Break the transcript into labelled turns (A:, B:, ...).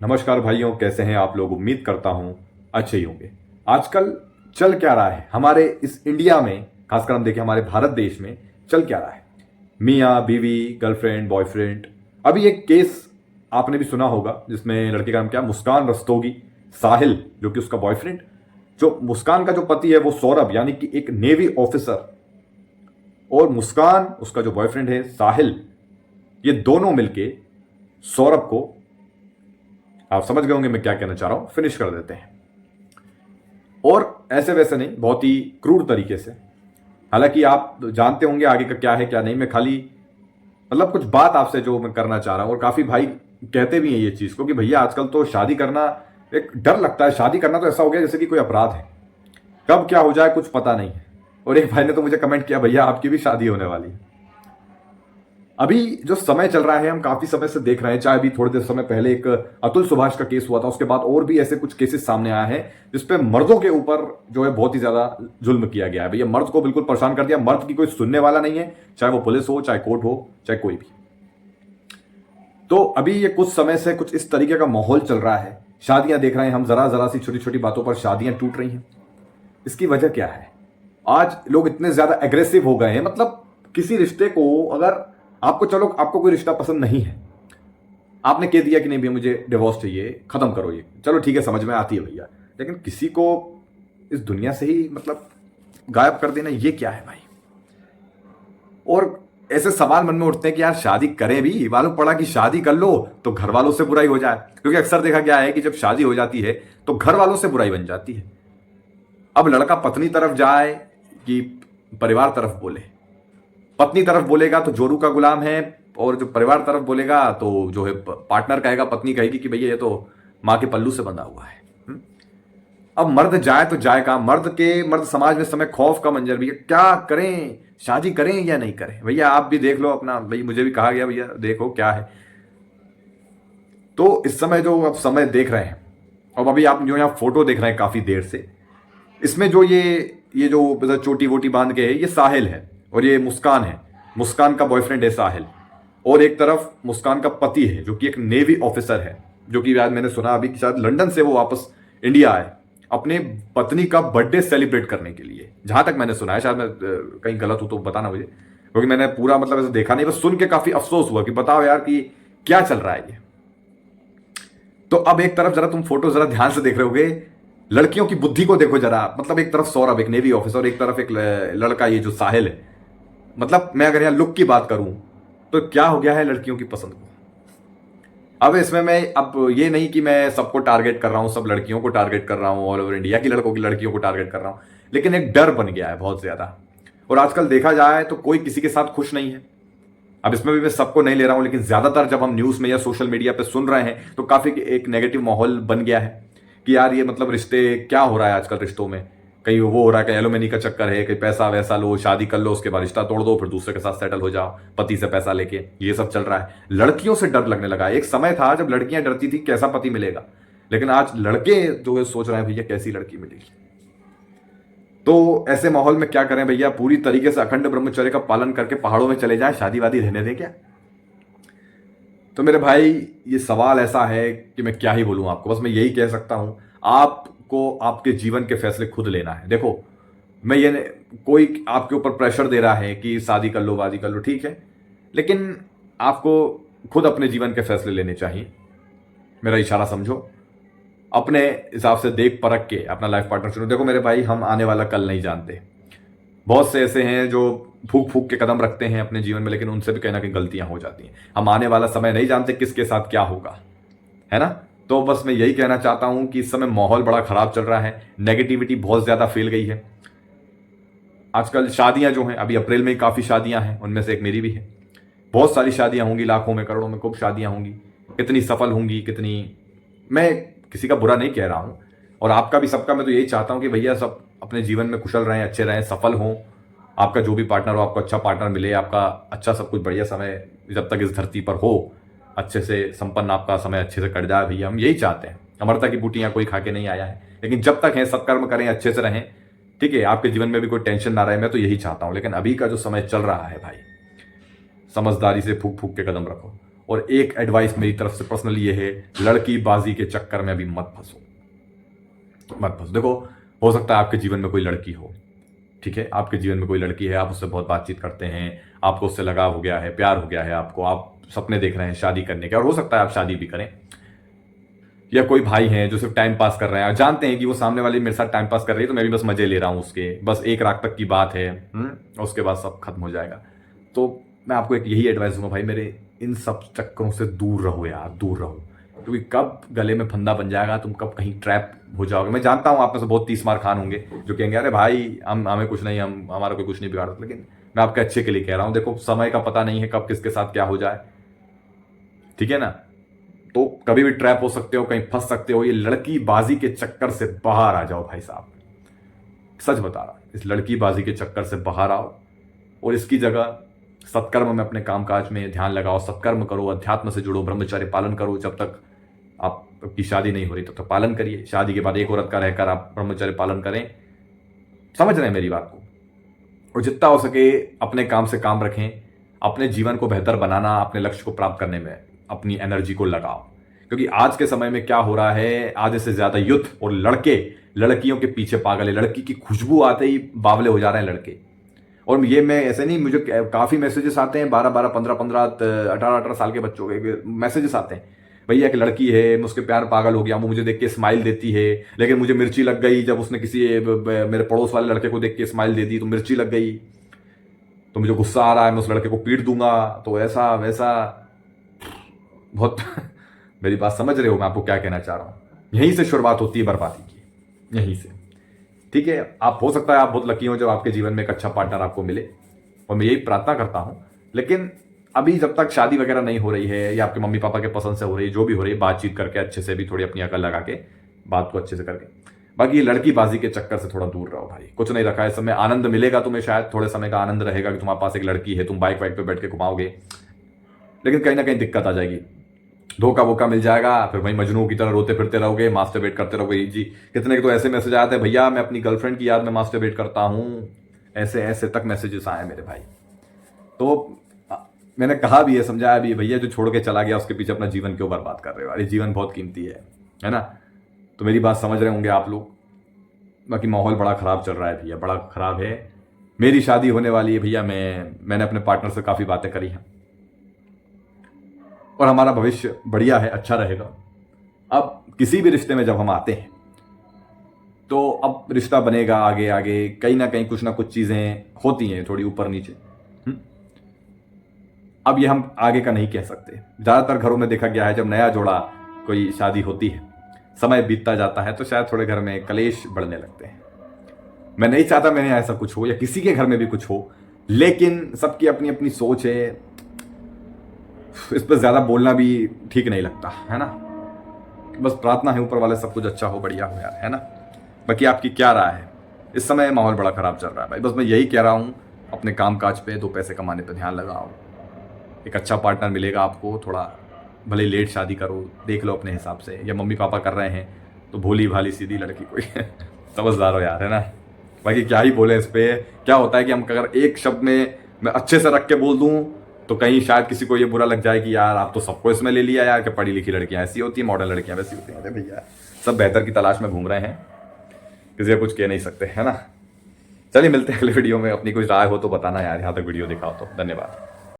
A: नमस्कार भाइयों, कैसे हैं आप लोग। उम्मीद करता हूं अच्छे ही होंगे। आजकल चल क्या रहा है हमारे इस इंडिया में, खासकर हम देखें हमारे भारत देश में चल क्या रहा है। मियाँ बीवी, गर्लफ्रेंड बॉयफ्रेंड। अभी एक केस आपने भी सुना होगा जिसमें लड़के का नाम क्या, मुस्कान रस्तोगी, साहिल जो कि उसका बॉयफ्रेंड, जो मुस्कान का जो पति है वो सौरभ यानी कि एक नेवी ऑफिसर, और मुस्कान उसका जो बॉयफ्रेंड है साहिल, ये दोनों मिलके सौरभ को, आप समझ गए होंगे मैं क्या कहना चाह रहा हूं, फिनिश कर देते हैं। और ऐसे वैसे नहीं, बहुत ही क्रूर तरीके से। हालांकि आप जानते होंगे आगे का क्या है क्या नहीं। मैं खाली मतलब कुछ बात आपसे जो मैं करना चाह रहा हूं, और काफी भाई कहते भी हैं ये चीज को कि भैया आजकल तो शादी करना एक डर लगता है। शादी करना तो ऐसा हो गया जैसे कि कोई अपराध है, कब क्या हो जाए कुछ पता नहीं है। और एक भाई ने तो मुझे कमेंट किया, भैया आपकी भी शादी होने वाली है। अभी जो समय चल रहा है हम काफी समय से देख रहे हैं, चाहे अभी थोड़ी देर समय पहले एक अतुल सुभाष का केस हुआ था, उसके बाद और भी ऐसे कुछ केसेस सामने आए हैं जिसपे मर्दों के ऊपर जो है बहुत ही ज्यादा जुल्म किया गया है। भैया मर्द को बिल्कुल परेशान कर दिया। मर्द की कोई सुनने वाला नहीं है, चाहे वो पुलिस हो, चाहे कोर्ट हो, चाहे कोई भी। तो अभी ये कुछ समय से कुछ इस तरीके का माहौल चल रहा है। शादियां देख रहे हैं हम, जरा जरा सी छोटी छोटी बातों पर शादियां टूट रही हैं। इसकी वजह क्या है? आज लोग इतने ज्यादा एग्रेसिव हो गए हैं। मतलब किसी रिश्ते को, अगर आपको, चलो आपको कोई रिश्ता पसंद नहीं है, आपने कह दिया कि नहीं भैया मुझे डिवोर्स चाहिए, खत्म करो ये, चलो ठीक है, समझ में आती है भैया। लेकिन किसी को इस दुनिया से ही मतलब गायब कर देना, ये क्या है भाई? और ऐसे सवाल मन में उठते हैं कि यार शादी करें भी, मालूम पड़ा कि शादी कर लो तो घर वालों से बुराई हो जाए। क्योंकि अक्सर देखा गया है कि जब शादी हो जाती है तो घर वालों से बुराई बन जाती है। अब लड़का पत्नी तरफ जाए कि परिवार तरफ बोले। पत्नी तरफ बोलेगा तो जोरू का गुलाम है, और जो परिवार तरफ बोलेगा तो जो है पार्टनर कहेगा, पत्नी कहेगी कि भैया ये तो माँ के पल्लू से बंधा हुआ है। अब मर्द जाए तो जाए कहाँ? मर्द समाज में इस समय खौफ का मंजर भी है। क्या करें, शादी करें या नहीं करें? भैया आप भी देख लो अपना, भाई मुझे भी कहा गया भैया देखो क्या है। तो इस समय जो आप समय देख रहे हैं, और अभी आप जो यहाँ फोटो देख रहे हैं काफी देर से, इसमें जो ये जो मतलब चोटी वोटी बांध के है, ये साहिल है और ये मुस्कान है। मुस्कान का बॉयफ्रेंड है साहिल, और एक तरफ मुस्कान का पति है जो कि एक नेवी ऑफिसर है, जो कि आज मैंने सुना अभी कि शायद लंदन से वो वापस इंडिया आए अपने पत्नी का बर्थडे सेलिब्रेट करने के लिए। जहां तक मैंने सुना है, शायद मैं कहीं गलत हूं तो बताना मुझे, क्योंकि मैंने पूरा मतलब ऐसे देखा नहीं, बस सुन के काफी अफसोस हुआ कि बताओ यार कि क्या चल रहा है ये। तो अब एक तरफ जरा तुम फोटो जरा ध्यान से देख रहे होगे, लड़कियों की बुद्धि को देखो जरा। मतलब एक तरफ सौरभ एक नेवी ऑफिसर, और एक तरफ एक लड़का ये जो साहिल है। मतलब मैं अगर यहाँ लुक की बात करूं तो क्या हो गया है लड़कियों की पसंद को। अब इसमें मैं, अब ये नहीं कि मैं सबको टारगेट कर रहा हूं, सब लड़कियों को टारगेट कर रहा हूं, ऑल ओवर इंडिया की लड़कियों को टारगेट कर रहा हूं, लेकिन एक डर बन गया है बहुत ज्यादा। और आजकल देखा जाए तो कोई किसी के साथ खुश नहीं है। अब इसमें भी मैं सबको नहीं ले रहा हूं, लेकिन ज्यादातर जब हम न्यूज में या सोशल मीडिया पे सुन रहे हैं तो काफी एक नेगेटिव माहौल बन गया है कि यार ये मतलब रिश्ते क्या हो रहा है आजकल रिश्तों में। कहीं वो हो रहा है, कहीं एलोमनी का चक्कर है, कहीं पैसा वैसा लो, शादी कर लो, उसके बाद रिश्ता तोड़ दो, फिर दूसरे के साथ सेटल हो जाओ पति से पैसा लेके, ये सब चल रहा है। लड़कियों से डर लगने लगा है। एक समय था जब लड़कियां डरती थी कैसा पति मिलेगा, लेकिन आज लड़के जो है सोच रहे हैं भैया कैसी लड़की मिलेगी। तो ऐसे माहौल में क्या करें भैया? पूरी तरीके से अखंड ब्रह्मचर्य का पालन करके पहाड़ों में चले जाएं, शादी वादी रहने दें क्या? तो मेरे भाई ये सवाल ऐसा है कि मैं क्या ही बोलूं आपको। बस मैं यही कह सकता हूं, आपको आपके जीवन के फैसले खुद लेना है। देखो मैं ये कोई आपके ऊपर प्रेशर दे रहा है कि शादी कर लो वादी कर लो, ठीक है, लेकिन आपको खुद अपने जीवन के फैसले लेने चाहिए। मेरा इशारा समझो, अपने हिसाब से देख परख के अपना लाइफ पार्टनर चुनो। देखो मेरे भाई, हम आने वाला कल नहीं जानते। बहुत से ऐसे हैं जो फूक फूक के कदम रखते हैं अपने जीवन में, लेकिन उनसे भी कहीं ना कहीं गलतियां हो जाती हैं। हम आने वाला समय नहीं जानते किसके साथ क्या होगा, है ना। तो बस मैं यही कहना चाहता हूं कि इस समय माहौल बड़ा खराब चल रहा है, नेगेटिविटी बहुत ज्यादा फैल गई है। आजकल शादियां जो हैं, अभी अप्रैल में ही काफी शादियां हैं, उनमें से एक मेरी भी है। बहुत सारी शादियां होंगी, लाखों में करोड़ों में खूब शादियां होंगी। कितनी सफल होंगी, कितनी, मैं किसी का बुरा नहीं कह रहा हूं, और आपका भी सबका मैं तो यही चाहता हूं कि भैया सब अपने जीवन में कुशल रहें, अच्छे रहें, सफल हों। आपका जो भी पार्टनर हो, आपको अच्छा पार्टनर मिले, आपका अच्छा सब कुछ बढ़िया समय जब तक इस धरती पर हो, अच्छे से संपन्न आपका समय अच्छे से कट जाए भैया, हम यही चाहते हैं। अमरता की बूटियां कोई खा के नहीं आया है, लेकिन जब तक है सत्कर्म करें, अच्छे से रहें, ठीक है, आपके जीवन में भी कोई टेंशन ना रहे, मैं तो यही चाहता हूं। लेकिन अभी का जो समय चल रहा है भाई, समझदारी से फूक फूक के कदम रखो। और एक एडवाइस मेरी तरफ से पर्सनली ये है, लड़की बाजी के चक्कर में अभी मत फंसो, मत फंसो। देखो, हो सकता है आपके जीवन में कोई लड़की हो, ठीक है, आपके जीवन में कोई लड़की है, आप उससे बहुत बातचीत करते हैं, आपको उससे लगाव हो गया है, प्यार हो गया है आपको, आप सपने देख रहे हैं शादी करने के, और हो सकता है आप शादी भी करें। या कोई भाई हैं जो सिर्फ टाइम पास कर रहे हैं और जानते हैं कि वो सामने वाली मेरे साथ टाइम पास कर रही है, तो मैं भी बस मजे ले रहा हूँ उसके, बस एक रात तक की बात है, उसके बाद सब खत्म हो जाएगा। तो मैं आपको एक यही एडवाइस दूंगा भाई मेरे, इन सब चक्करों से दूर रहो यार, दूर रहो, क्योंकि कब गले में फंदा बन जाएगा, तुम कब कहीं ट्रैप हो जाओगे। मैं जानता हूँ आप में से बहुत 30 मार खान होंगे जो कहेंगे अरे भाई हमें कुछ नहीं, हम हमारा कोई कुछ नहीं बिगाड़ सकता, लेकिन मैं आपके अच्छे के लिए कह रहा हूँ। देखो, समय का पता नहीं है कब किसके साथ क्या हो जाए, ठीक है ना, तो कभी भी ट्रैप हो सकते हो, कहीं फंस सकते हो। ये लड़की बाजी के चक्कर से बाहर आ जाओ भाई साहब, सच बता रहा, इस लड़की बाजी के चक्कर से बाहर आओ और इसकी जगह सत्कर्म में अपने कामकाज में ध्यान लगाओ, सत्कर्म करो, अध्यात्म से जुड़ो, ब्रह्मचर्य पालन करो। जब तक आपकी शादी नहीं हो रही तब तक पालन करिए, शादी के बाद एक औरत का रहकर आप ब्रह्मचर्य पालन करें। समझ रहे हैं मेरी बात को? और जितना हो सके अपने काम से काम रखें, अपने जीवन को बेहतर बनाना, अपने लक्ष्य को प्राप्त करने में अपनी एनर्जी को लगाओ, क्योंकि आज के समय में क्या हो रहा है, आधे से ज्यादा यूथ और लड़के लड़कियों के पीछे पागल है। लड़की की खुशबू आते ही बावले हो जा रहे हैं लड़के। और ये मैं ऐसे नहीं, मुझे काफी मैसेजेस आते हैं, 12-12, 15-15, 18-18 साल के बच्चों के मैसेजेस आते हैं, भैया एक लड़की है, मैं उसके प्यार पागल हो गया, वो मुझे देख के स्माइल देती है, लेकिन मुझे मिर्ची लग गई जब उसने किसी मेरे पड़ोस वाले लड़के को देख के स्माइल दे दी, तो मिर्ची लग गई, तो मुझे गुस्सा आ रहा है, मैं उस लड़के को पीट दूंगा, तो ऐसा वैसा बहुत मेरी बात समझ रहे हो मैं आपको क्या कहना चाह रहा हूं? यहीं से शुरुआत होती है बर्बादी की, यहीं से, ठीक है। आप हो सकता है आप बहुत लकी हो जब आपके जीवन में एक अच्छा पार्टनर आपको मिले, और मैं यही प्रार्थना करता हूं, लेकिन अभी जब तक शादी वगैरह नहीं हो रही है, या आपके मम्मी पापा के पसंद से हो रही है, जो भी हो रही है, बातचीत करके अच्छे से, भी थोड़ी अपनी अकल लगा के बात को अच्छे से करके, बाकी लड़की बाजी के चक्कर से थोड़ा दूर रहो भाई। कुछ नहीं रखा है, समय आनंद मिलेगा तुम्हें, शायद थोड़े समय का आनंद रहेगा कि तुम्हारे पास एक लड़की है, तुम बाइक वाइक पे बैठ के घुमाओगे, लेकिन कहीं ना कहीं दिक्कत आ जाएगी, धोखा वोखा मिल जाएगा, फिर वही मजनू की तरह रोते फिरते रहोगे, मास्टरबेट करते रहोगे। जी, कितने के तो ऐसे मैसेज आते हैं, भैया मैं अपनी गर्लफ्रेंड की याद में मास्टरबेट करता हूं, ऐसे ऐसे तक मैसेजेस आए मेरे भाई। तो मैंने कहा भी है, समझाया भी, भैया जो छोड़ के चला गया उसके पीछे अपना जीवन क्यों बर्बाद कर रहे हो? अरे जीवन बहुत कीमती है ना? तो मेरी बात समझ रहे होंगे आप लोग। बाकी माहौल बड़ा खराब चल रहा है भैया, बड़ा खराब है। मेरी शादी होने वाली है भैया, मैंने अपने पार्टनर से काफी बातें करी हैं और हमारा भविष्य बढ़िया है, अच्छा रहेगा। अब किसी भी रिश्ते में जब हम आते हैं तो अब रिश्ता बनेगा आगे आगे, कहीं ना कहीं कुछ ना कुछ चीजें होती हैं थोड़ी ऊपर नीचे। अब ये हम आगे का नहीं कह सकते। ज्यादातर घरों में देखा गया है जब नया जोड़ा कोई शादी होती है, समय बीतता जाता है तो शायद थोड़े घर में कलेश बढ़ने लगते हैं। मैं नहीं चाहता मेरे यहाँ ऐसा कुछ हो या किसी के घर में भी कुछ हो, लेकिन सबकी अपनी अपनी सोच है, इस पर ज्यादा बोलना भी ठीक नहीं लगता है ना। बस प्रार्थना है ऊपर वाले सब कुछ अच्छा हो, बढ़िया हो यार, है ना। बाकी आपकी क्या राय है? इस समय माहौल बड़ा खराब चल रहा है भाई, बस मैं यही कह रहा हूँ, अपने काम काज पे, 2 पैसे कमाने पे ध्यान लगाओ। एक अच्छा पार्टनर मिलेगा आपको, थोड़ा भले लेट शादी करो, देख लो अपने हिसाब से, या मम्मी पापा कर रहे हैं तो भोली भाली सीधी लड़की कोई समझदार हो यार, है ना। बाकी क्या ही बोले इस पे। क्या होता है कि हम अगर एक शब्द में मैं अच्छे से रख के बोल दूं तो कहीं शायद किसी को ये बुरा लग जाए कि यार आप तो सबको इसमें ले लिया यार, कि पढ़ी लिखी लड़कियां ऐसी होती है, मॉडर्न लड़कियां वैसी होती हैं। अरे भैया सब बेहतर की तलाश में घूम रहे हैं, किसी का कुछ कह नहीं सकते, है ना। चलिए मिलते हैं अगले वीडियो में। अपनी कोई राय हो तो बताना यार, यहाँ तक वीडियो दिखाओ तो। धन्यवाद।